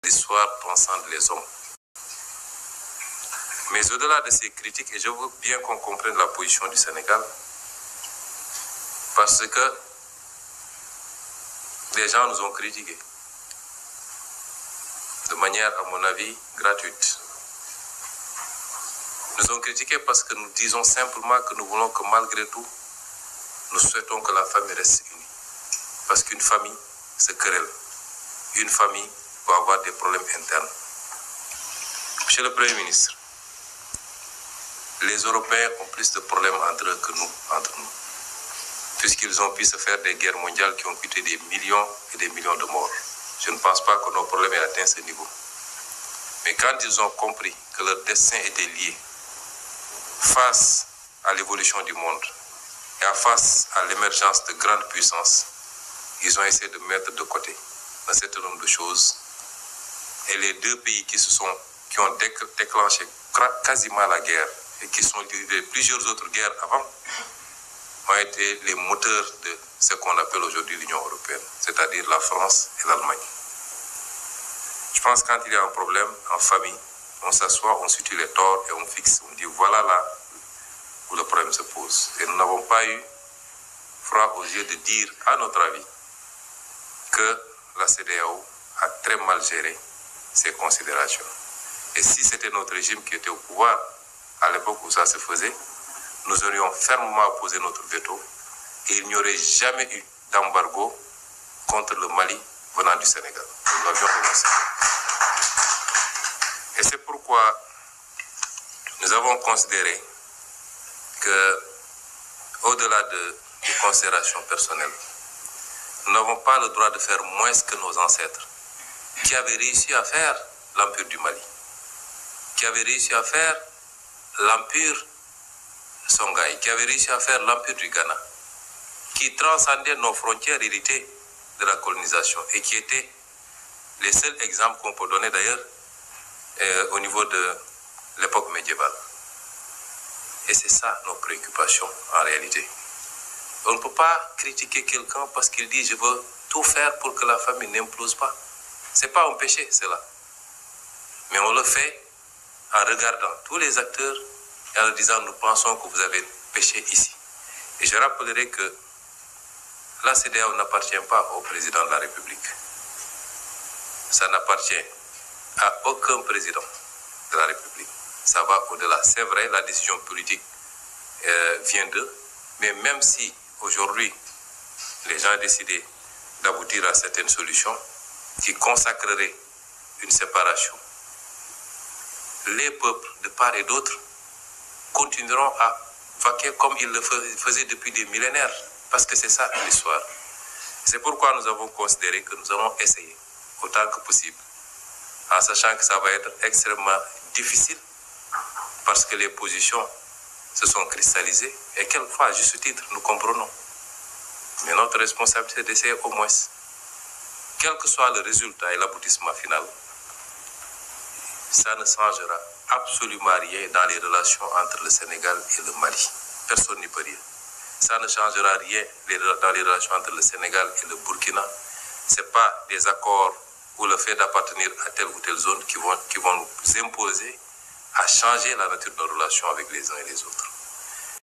l'histoire transcende les hommes. Mais au-delà de ces critiques, et je veux bien qu'on comprenne la position du Sénégal, parce que les gens nous ont critiqués de manière, à mon avis, gratuite. Nous ont critiqués parce que nous disons simplement que nous voulons que malgré tout, nous souhaitons que la famille reste unie. Parce qu'une famille se querelle. Une famille peut avoir des problèmes internes. Monsieur le Premier ministre, les Européens ont plus de problèmes entre eux que nous, entre nous. Puisqu'ils ont pu se faire des guerres mondiales qui ont coûté des millions et des millions de morts. Je ne pense pas que nos problèmes aient atteint ce niveau. Mais quand ils ont compris que leur destin était lié face à l'évolution du monde et face à l'émergence de grandes puissances, ils ont essayé de mettre de côté un certain nombre de choses. Et les deux pays qui ont déclenché quasiment la guerre et qui sont livrés plusieurs autres guerres avant, ont été les moteurs de ce qu'on appelle aujourd'hui l'Union européenne, c'est-à-dire la France et l'Allemagne. Je pense que quand il y a un problème en famille, on s'assoit, on situe les torts et on fixe, on dit voilà là où le problème se pose. Et nous n'avons pas eu froid aux yeux de dire, à notre avis, que la CEDEAO a très mal géré ces considérations. Et si c'était notre régime qui était au pouvoir à l'époque où ça se faisait, nous aurions fermement posé notre veto et il n'y aurait jamais eu d'embargo contre le Mali venant du Sénégal. Nous l'avions renoncé. Et c'est pourquoi nous avons considéré que, au-delà des considérations personnelles, nous n'avons pas le droit de faire moins que nos ancêtres, qui avaient réussi à faire l'Empire du Mali, qui avaient réussi à faire l'Empire Songhai, qui avaient réussi à faire l'Empire du Ghana, qui transcendaient nos frontières héritées de la colonisation et qui étaient les seuls exemples qu'on peut donner d'ailleurs au niveau de l'époque médiévale. Et c'est ça nos préoccupations en réalité. On ne peut pas critiquer quelqu'un parce qu'il dit « je veux tout faire pour que la famille n'implose pas ». Ce n'est pas un péché, cela. Mais on le fait en regardant tous les acteurs et en leur disant « nous pensons que vous avez péché ici ». Et je rappellerai que la CEDEAO n'appartient pas au président de la République. Ça n'appartient à aucun président de la République. Ça va au-delà. C'est vrai, la décision politique vient d'eux, mais même si aujourd'hui les gens ont décidé d'aboutir à certaines solutions qui consacreraient une séparation, les peuples de part et d'autre continueront à vaquer comme ils le faisaient depuis des millénaires, parce que c'est ça l'histoire. C'est pourquoi nous avons considéré que nous allons essayer autant que possible, en sachant que ça va être extrêmement difficile, parce que les positions se sont cristallisées, et quelquefois, à juste titre, nous comprenons. Mais notre responsabilité, c'est d'essayer au moins, quel que soit le résultat et l'aboutissement final, ça ne changera absolument rien dans les relations entre le Sénégal et le Mali. Personne n'y peut rien. Ça ne changera rien dans les relations entre le Sénégal et le Burkina. Ce n'est pas des accords ou le fait d'appartenir à telle ou telle zone qui vont nous imposer à changer la nature de nos relations avec les uns et les autres.